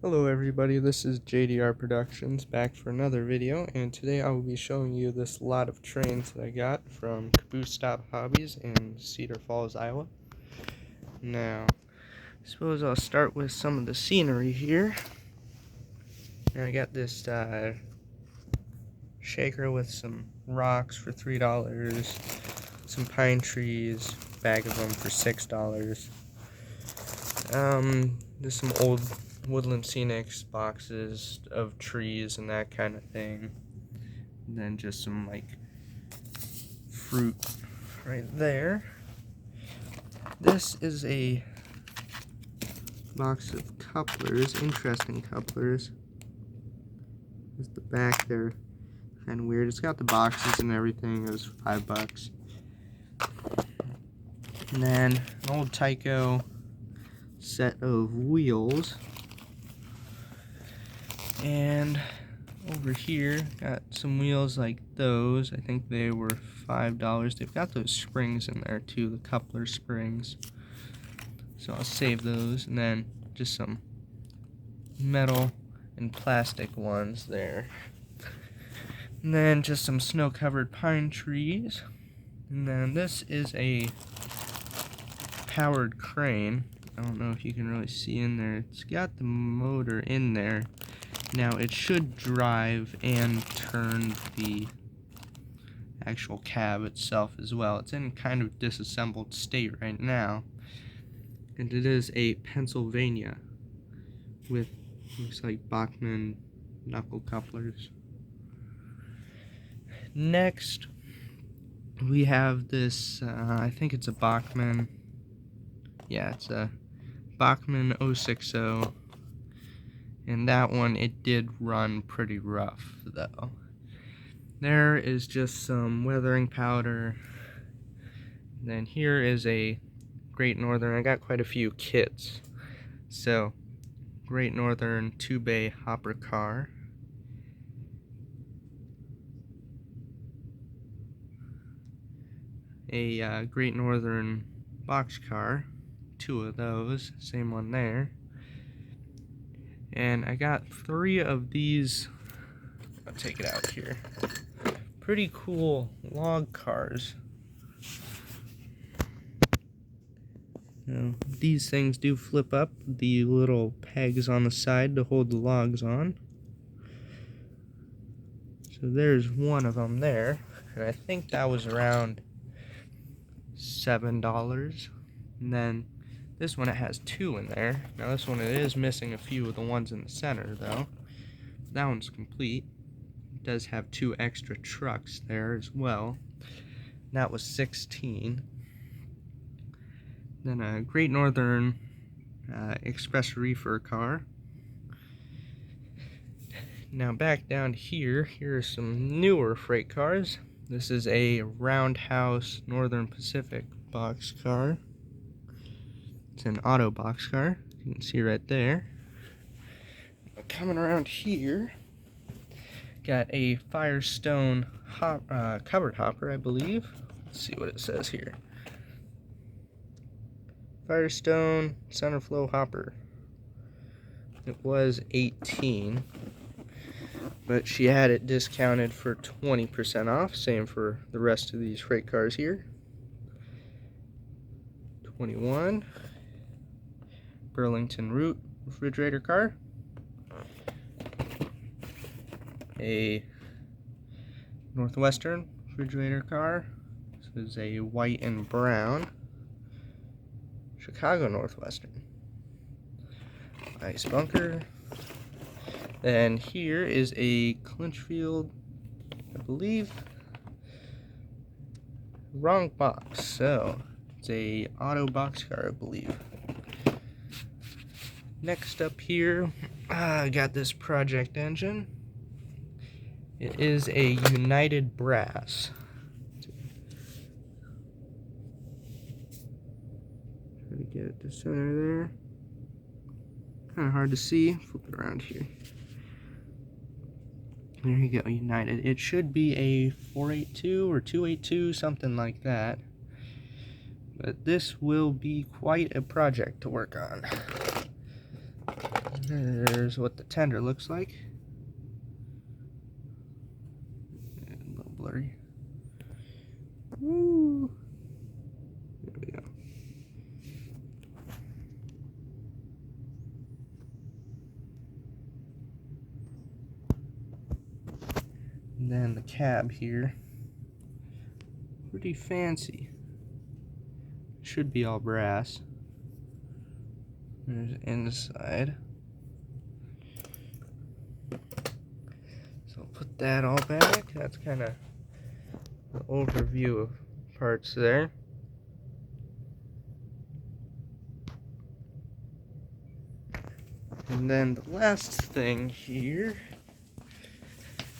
Hello everybody, this is JDR Productions back for another video, and today I will be showing you this lot of trains that I got from Caboose Stop Hobbies in Cedar Falls, Iowa. Now, I suppose I'll start with some of the scenery here. And I got this shaker with some rocks for $3, some pine trees, bag of them for $6. There's some old Woodland Scenics boxes of trees and that kind of thing. And then just some like fruit right there. This is a box of couplers, interesting couplers. There's the back there, kind of weird. It's got the boxes and everything. It was $5. And then an old Tyco set of wheels. And over here, got some wheels like those. I think they were $5. They've got those springs in there too, the coupler springs. So I'll save those. And then just some metal and plastic ones there. And then just some snow-covered pine trees. And then this is a powered crane. I don't know if you can really see in there. It's got the motor in there. Now it should drive and turn the actual cab itself as well. It's in kind of disassembled state right now. And it is a Pennsylvania with, looks like Bachmann knuckle couplers. Next, we have this, I think it's a Bachmann. Yeah, it's a Bachmann 060. And that one, it did run pretty rough, though. There is just some weathering powder. Then here is a Great Northern. I got quite a few kits. So, Great Northern 2-bay hopper car. A Great Northern box car. 2 of those. Same one there. And I got 3 of these. I'll take it out here. Pretty cool log cars. Now, these things do flip up, the little pegs on the side to hold the logs on. So there's one of them there. And I think that was around $7. And then this one, it has 2 in there. Now this one, it is missing a few of the ones in the center though. That one's complete. It does have 2 extra trucks there as well. That was $16. Then a Great Northern Express Reefer car. Now back down here, here are some newer freight cars. This is a Roundhouse Northern Pacific box car. It's an auto box car, you can see right there. Coming around here, got a Firestone covered hopper, I believe. Let's see what it says here. Firestone center flow hopper. It was $18, but she had it discounted for 20% off. Same for the rest of these freight cars here. $21. Burlington Root refrigerator car. A Northwestern refrigerator car. This is a white and brown Chicago Northwestern. Ice bunker. Then here is a Clinchfield, I believe. Wrong box. So it's a auto box car, I believe. Next up here, I got this project engine. It is a United Brass. Try to get it to center there. Kind of hard to see. Flip it around here. There you go, United. It should be a 482 or 282, something like that. But this will be quite a project to work on. There's what the tender looks like. A little blurry. Woo. There we go. And then the cab here. Pretty fancy. Should be all brass. There's inside. So I'll put that all back. That's kind of the overview of parts there. And then the last thing here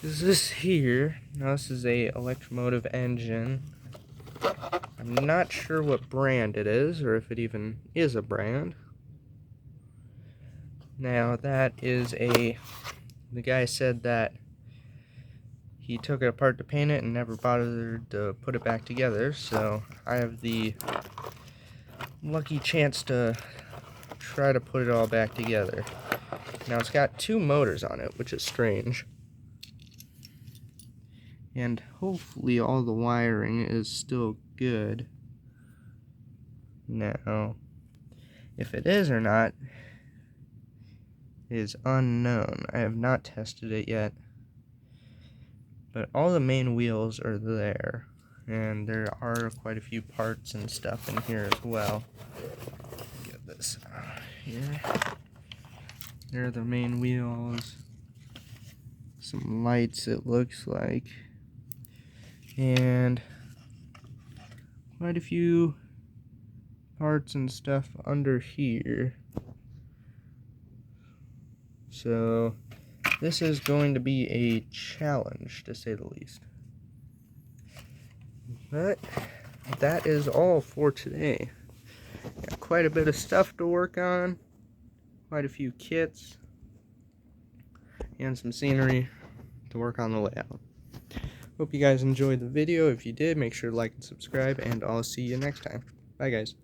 is this here. Now this is a Electromotive Engine. I'm not sure what brand it is, or if it even is a brand. Now that is the guy said that he took it apart to paint it and never bothered to put it back together, so I have the lucky chance to try to put it all back together. Now it's got 2 motors on it, which is strange. And hopefully all the wiring is still good. Now, if it is or not is unknown. I have not tested it yet. But all the main wheels are there. And there are quite a few parts and stuff in here as well. Get this out here. There are the main wheels. Some lights, it looks like. And quite a few parts and stuff under here. So this is going to be a challenge, to say the least. But that is all for today. Got quite a bit of stuff to work on, quite a few kits, and some scenery to work on the layout. Hope you guys enjoyed the video. If you did, make sure to like and subscribe, and I'll see you next time. Bye, guys.